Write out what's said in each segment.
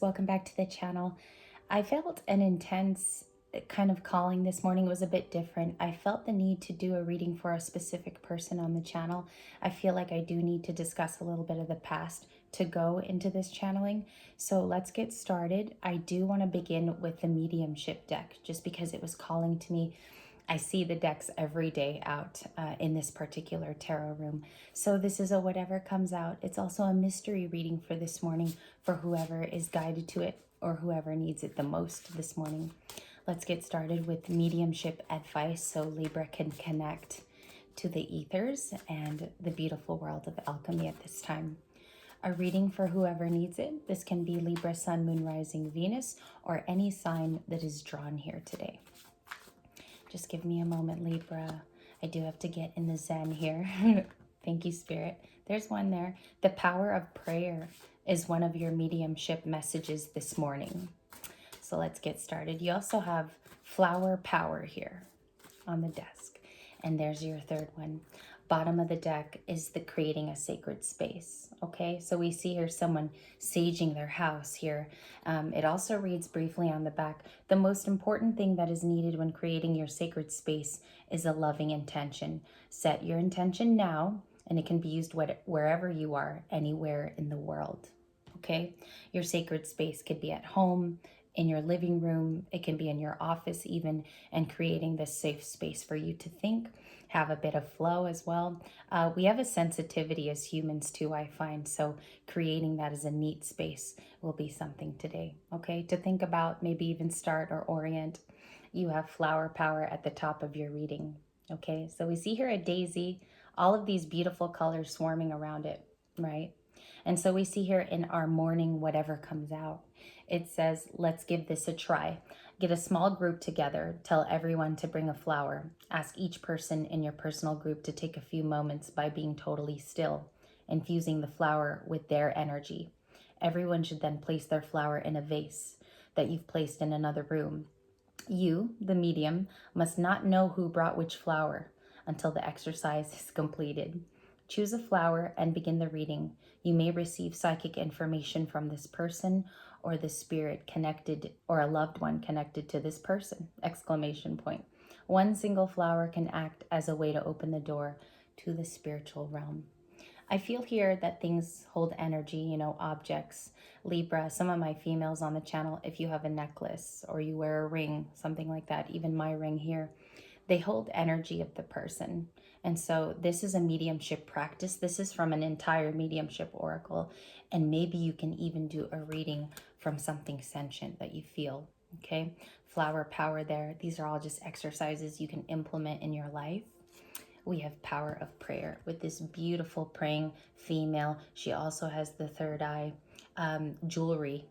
Welcome back to the channel. I felt an intense kind of calling this morning. It was a bit different. I felt the need to do a reading for a specific person on the channel. I feel like I do need to discuss a little bit of the past to go into this channeling. So let's get started. I do want to begin with the mediumship deck just because it was calling to me. I see the decks every day out in this particular tarot room. So this is a whatever comes out. It's also a mystery reading for this morning for whoever is guided to it or whoever needs it the most this morning. Let's get started with mediumship advice so Libra can connect to the ethers and the beautiful world of alchemy at this time. A reading for whoever needs it. This can be Libra, Sun, Moon, Rising, Venus, or any sign that is drawn here today. Just give me a moment, Libra. I do have to get in the Zen here. Thank you, Spirit. There's one there. The power of prayer is one of your mediumship messages this morning. So let's get started. You also have flower power here on the desk. And there's your third one. Bottom of the deck is the creating a sacred space. Okay, so we see here someone saging their house here. It also reads briefly on the back, the most important thing that is needed when creating your sacred space is a loving intention. Set your intention now, and it can be used wherever you are, anywhere in the world. Okay, your sacred space could be at home, in your living room, it can be in your office even, and creating this safe space for you to think, have a bit of flow as well. We have a sensitivity as humans too, I find, so creating that as a neat space will be something today, okay, to think about, maybe even start or orient. You have flower power at the top of your reading, okay? So we see here a daisy, all of these beautiful colors swarming around it, right? And so we see here in our morning, whatever comes out, it says, let's give this a try. Get a small group together. Tell everyone to bring a flower. Ask each person in your personal group to take a few moments by being totally still, infusing the flower with their energy. Everyone should then place their flower in a vase that you've placed in another room. You, the medium, must not know who brought which flower until the exercise is completed. Choose a flower and begin the reading. You may receive psychic information from this person or the spirit connected or a loved one connected to this person, exclamation point. One single flower can act as a way to open the door to the spiritual realm. I feel here that things hold energy, objects. Libra, some of my females on the channel, if you have a necklace or you wear a ring, something like that, even my ring here, they hold energy of the person. And so this is a mediumship practice. This is from an entire mediumship oracle. And maybe you can even do a reading from something sentient that you feel, okay? Flower power there. These are all just exercises you can implement in your life. We have power of prayer with this beautiful praying female. She also has the third eye jewelry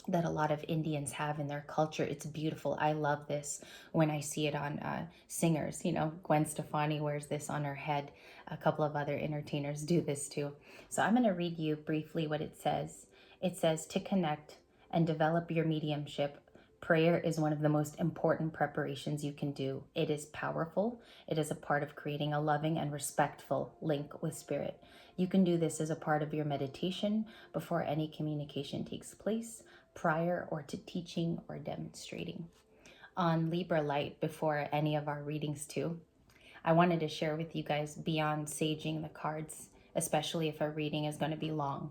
that a lot of Indians have in their culture. It's beautiful. I love this when I see it on singers. Gwen Stefani wears this on her head. A couple of other entertainers do this too. So I'm going to read you briefly what it says. It says, to connect and develop your mediumship, prayer is one of the most important preparations you can do. It is powerful. It is a part of creating a loving and respectful link with spirit. You can do this as a part of your meditation before any communication takes place, prior or to teaching or demonstrating. On Libra Light, before any of our readings too, I wanted to share with you guys beyond saging the cards, especially if a reading is going to be long.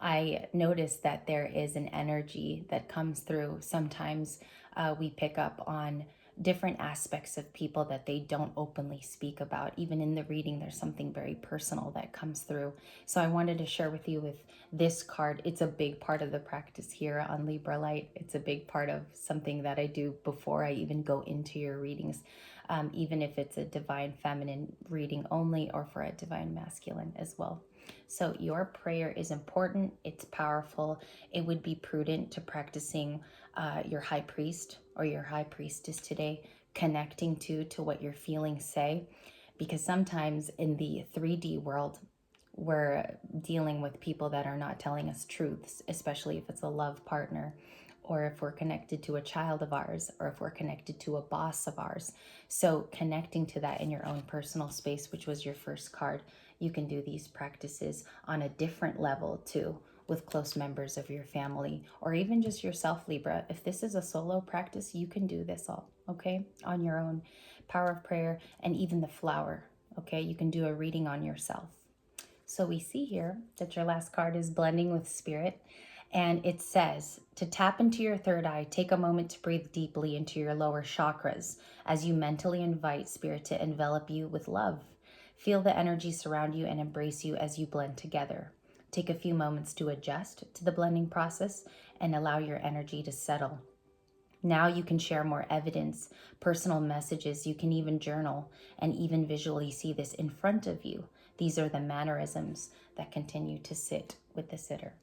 I noticed that there is an energy that comes through. Sometimes we pick up on different aspects of people that they don't openly speak about. Even in the reading, there's something very personal that comes through. So I wanted to share with you with this card. It's a big part of the practice here on Libra Light. It's a big part of something that I do before I even go into your readings, even if it's a divine feminine reading only or for a divine masculine as well. So your prayer is important. It's powerful. It would be prudent to practicing your high priest or your high priestess today, connecting to what your feelings say, because sometimes in the 3D world, we're dealing with people that are not telling us truths, especially if it's a love partner, or if we're connected to a child of ours, or if we're connected to a boss of ours. So connecting to that in your own personal space, which was your first card, you can do these practices on a different level too, with close members of your family, or even just yourself, Libra. If this is a solo practice, you can do this all, okay, on your own. Power of prayer, and even the flower, okay? You can do a reading on yourself. So we see here that your last card is blending with spirit. And it says to tap into your third eye, take a moment to breathe deeply into your lower chakras as you mentally invite spirit to envelop you with love. Feel the energy surround you and embrace you as you blend together. Take a few moments to adjust to the blending process and allow your energy to settle. Now you can share more evidence, personal messages, you can even journal and even visually see this in front of you. These are the mannerisms that continue to sit with the sitter.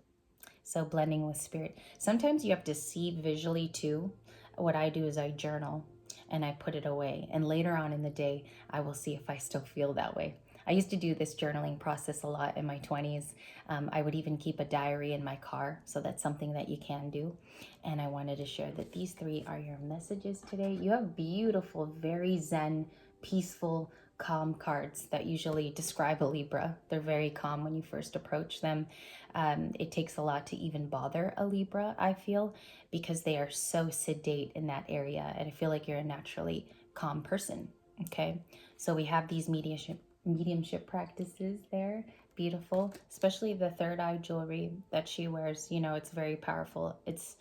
So blending with spirit. Sometimes you have to see visually too. What I do is I journal and I put it away. And later on in the day, I will see if I still feel that way. I used to do this journaling process a lot in my 20s. I would even keep a diary in my car. So that's something that you can do. And I wanted to share that these three are your messages today. You have beautiful, very zen, peaceful, calm cards that usually describe a Libra. They're very calm when you first approach them. It takes a lot to even bother a Libra, I feel, because they are so sedate in that area. And I feel like you're a naturally calm person, okay? So we have these mediumship practices there. Beautiful, especially the third eye jewelry that she wears. You know, it's very powerful. It's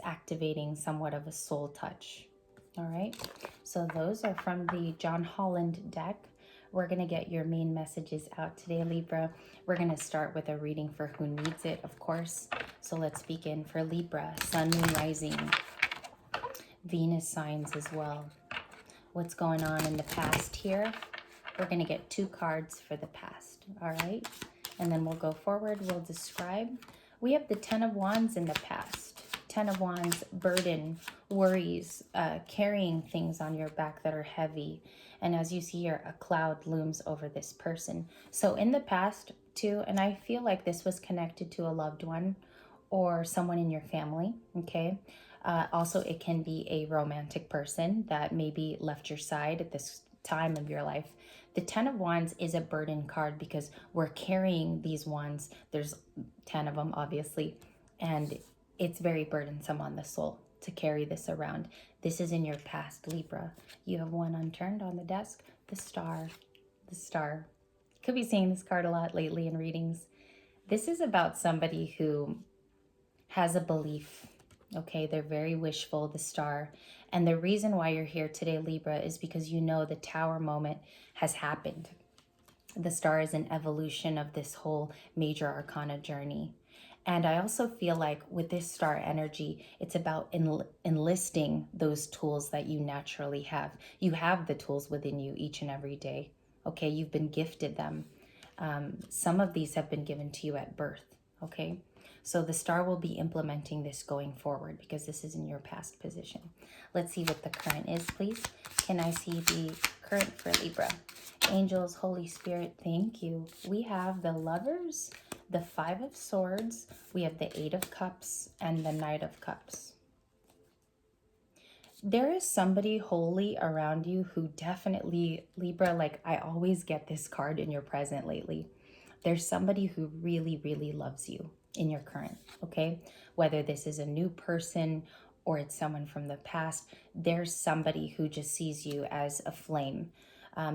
activating somewhat of a soul touch. All right, so those are from the John Holland deck. We're going to get your main messages out today, Libra. We're going to start with a reading for who needs it, of course. So let's begin for Libra, Sun, Moon, Rising, Venus signs as well. What's going on in the past here? We're going to get 2 cards for the past, all right? And then we'll go forward, we'll describe. We have the 10 of Wands in the past. 10 of Wands, burden, worries, carrying things on your back that are heavy. And as you see here, a cloud looms over this person. So in the past too, and I feel like this was connected to a loved one or someone in your family, okay? Also, it can be a romantic person that maybe left your side at this time of your life. The 10 of Wands is a burden card because we're carrying these wands. There's 10 of them, obviously, and it's very burdensome on the soul to carry this around. This is in your past, Libra. You have one unturned on the desk, the star, the star. Could be seeing this card a lot lately in readings. This is about somebody who has a belief, okay? They're very wishful, the star. And the reason why you're here today, Libra, is because you know the tower moment has happened. The star is an evolution of this whole major arcana journey. And I also feel like with this star energy, it's about enlisting those tools that you naturally have. You have the tools within you each and every day. Okay, you've been gifted them. Some of these have been given to you at birth. Okay, so the star will be implementing this going forward because this is in your past position. Let's see what the current is, please. Can I see the current for Libra? Angels, Holy Spirit, thank you. We have the Lovers, the 5 of Swords, we have the 8 of Cups, and the Knight of Cups. There is somebody holy around you who definitely, Libra, like I always get this card in your present lately. There's somebody who really, really loves you in your current, okay? Whether this is a new person or it's someone from the past, there's somebody who just sees you as a flame,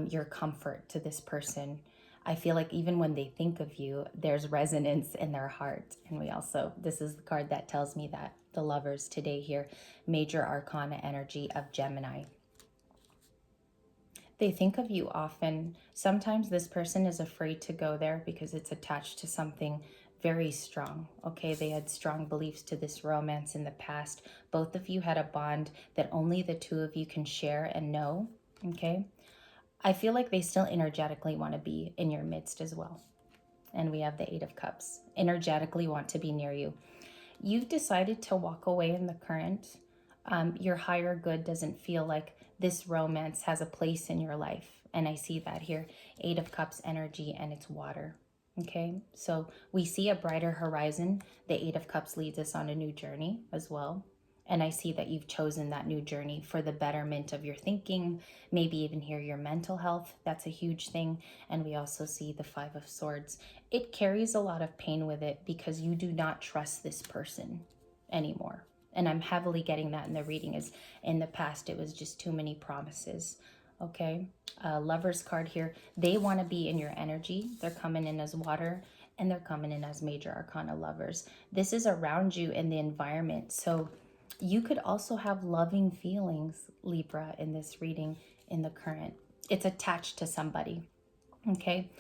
your comfort to this person. I feel like even when they think of you, there's resonance in their heart. And we also, this is the card that tells me that, the Lovers today here, major arcana energy of Gemini. They think of you often. Sometimes this person is afraid to go there because it's attached to something very strong. Okay, they had strong beliefs to this romance in the past. Both of you had a bond that only the two of you can share and know. Okay, I feel like they still energetically want to be in your midst as well. And we have the 8 of Cups, energetically want to be near you. You've decided to walk away in the current. Your higher good doesn't feel like this romance has a place in your life. And I see that here, 8 of Cups energy, and it's water. Okay, so we see a brighter horizon. The 8 of Cups leads us on a new journey as well. And I see that you've chosen that new journey for the betterment of your thinking, maybe even here your mental health. That's a huge thing. And we also see the Five of Swords. It carries a lot of pain with it because you do not trust this person anymore. And I'm heavily getting that in the reading, is in the past it was just too many promises. Okay. Lover's card here. They want to be in your energy. They're coming in as water, and they're coming in as major arcana lovers. This is around you in the environment. So you could also have loving feelings, Libra, in this reading in the current. It's attached to somebody. Okay.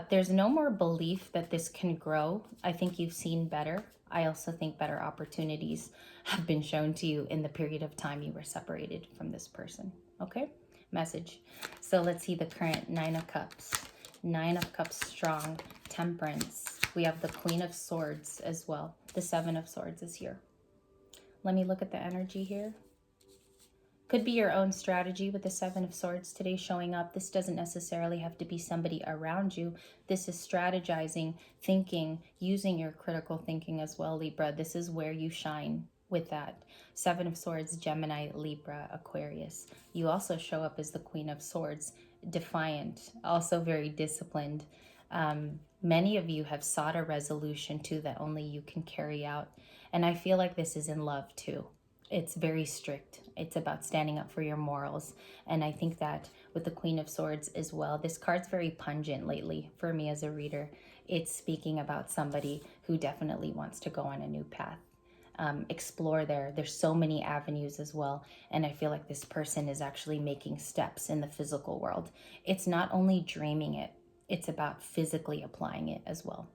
There's no more belief that this can grow. I think you've seen better. I also think better opportunities have been shown to you in the period of time you were separated from this person. Okay. Message. So let's see the current Nine of Cups. Nine of Cups strong. Temperance. We have the Queen of Swords as well. The Seven of Swords is here. Let me look at the energy here. Could be your own strategy with the Seven of Swords today showing up. This doesn't necessarily have to be somebody around you. This is strategizing, thinking, using your critical thinking as well, Libra. This is where you shine with that. Seven of Swords, Gemini, Libra, Aquarius. You also show up as the Queen of Swords, defiant, also very disciplined. Many of you have sought a resolution too that only you can carry out. And I feel like this is in love too. It's very strict. It's about standing up for your morals. And I think that with the Queen of Swords as well, this card's very pungent lately for me as a reader. It's speaking about somebody who definitely wants to go on a new path. Explore there's so many avenues as well, and I feel like this person is actually making steps in the physical world. It's not only dreaming it, it's about physically applying it as well.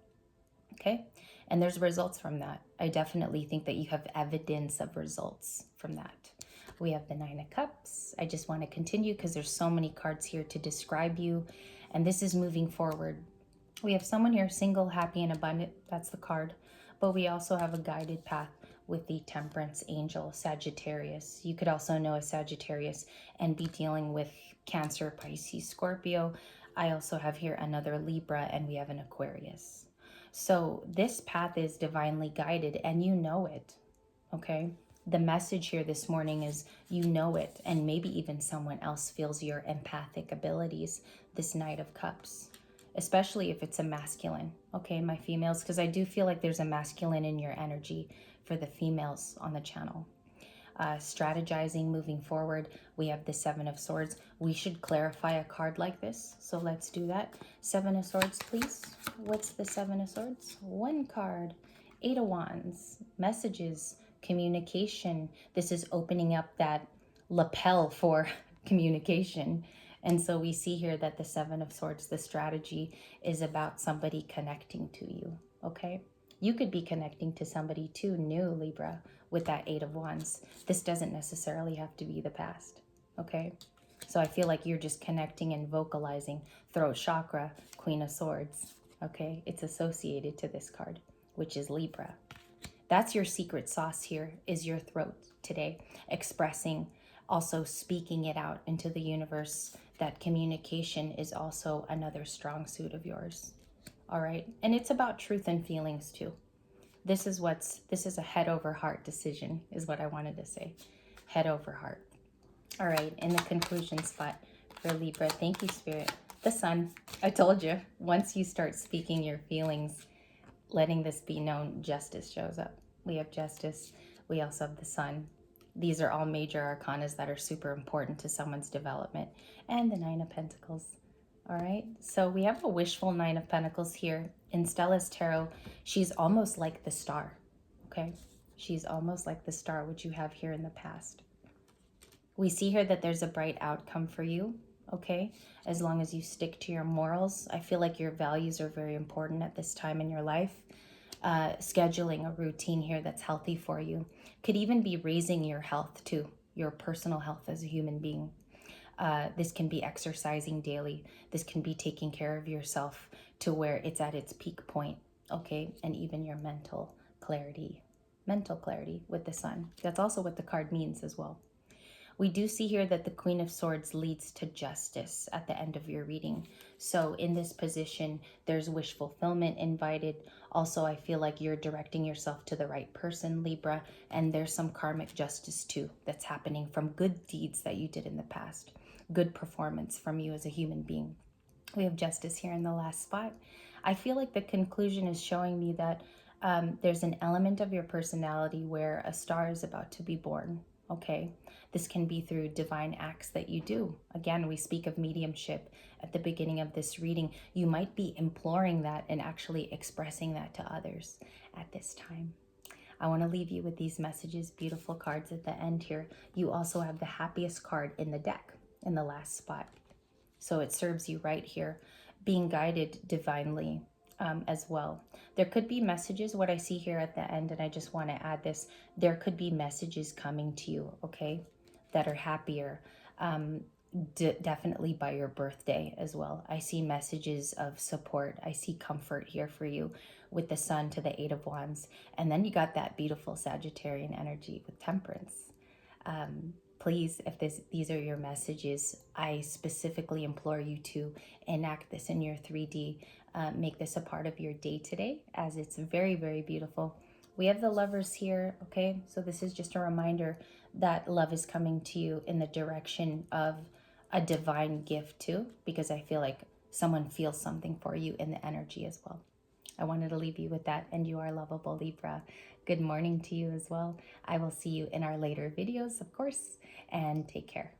Okay, and there's results from that. I definitely think that you have evidence of results from that. We have the Nine of Cups. I just want to continue because there's so many cards here to describe you, and this is moving forward. We have someone here single, happy, and abundant. That's the card. But we also have a guided path with the Temperance Angel, Sagittarius. You could also know a Sagittarius and be dealing with Cancer, Pisces, Scorpio. I also have here another Libra, and we have an Aquarius. So this path is divinely guided, and you know it, okay? The message here this morning is you know it, and maybe even someone else feels your empathic abilities, this Knight of Cups, especially if it's a masculine, okay, my females, because I do feel like there's a masculine in your energy for the females on the channel. Strategizing, moving forward, we have the Seven of Swords. We should clarify a card like this, so let's do that. Seven of Swords, please. What's the Seven of Swords? One card. Eight of Wands. Messages, communication. This is opening up that lapel for communication. And so we see here that the Seven of Swords, the strategy is about somebody connecting to you, okay? You could be connecting to somebody too new, Libra, with that Eight of Wands. This doesn't necessarily have to be the past, okay? So I feel like you're just connecting and vocalizing. Throat chakra, Queen of Swords, okay? It's associated to this card, which is Libra. That's your secret sauce here, is your throat today, expressing, also speaking it out into the universe. That communication is also another strong suit of yours. All right. And it's about truth and feelings too. This is a head over heart decision is what I wanted to say. Head over heart. All right. In the conclusion spot for Libra, thank you, Spirit. The Sun. I told you, once you start speaking your feelings, letting this be known, justice shows up. We have justice. We also have the Sun. These are all major arcanas that are super important to someone's development. And the Nine of Pentacles. All right, so we have a wishful Nine of Pentacles here. In Stella's Tarot, she's almost like the star, okay? She's almost like the star, which you have here in the past. We see here that there's a bright outcome for you, okay? As long as you stick to your morals. I feel like your values are very important at this time in your life. Scheduling a routine here that's healthy for you. Could even be raising your health too, your personal health as a human being. This can be exercising daily. This can be taking care of yourself to where it's at its peak point, okay? And even your mental clarity with the Sun. That's also what the card means as well. We do see here that the Queen of Swords leads to justice at the end of your reading. So in this position, there's wish fulfillment invited. Also, I feel like you're directing yourself to the right person, Libra, and there's some karmic justice too that's happening from good deeds that you did in the past, good performance from you as a human being. We have justice here in the last spot. I feel like the conclusion is showing me that there's an element of your personality where a star is about to be born. Okay, this can be through divine acts that you do. Again, we speak of mediumship at the beginning of this reading. You might be imploring that and actually expressing that to others at this time. I want to leave you with these messages, beautiful cards at the end here. You also have the happiest card in the deck in the last spot. So it serves you right here, being guided divinely as well. There could be messages, what I see here at the end, and I just want to add this, there could be messages coming to you, okay, that are happier. Definitely by your birthday as well. I see messages of support. I see comfort here for you with the Sun to the Eight of Wands. And then you got that beautiful Sagittarian energy with Temperance. Please, if these are your messages, I specifically implore you to enact this in your 3D. Make this a part of your day today, as it's very, very beautiful. We have the Lovers here, okay? So this is just a reminder that love is coming to you in the direction of a divine gift too, because I feel like someone feels something for you in the energy as well. I wanted to leave you with that, and you are lovable, Libra. Good morning to you as well. I will see you in our later videos, of course, and take care.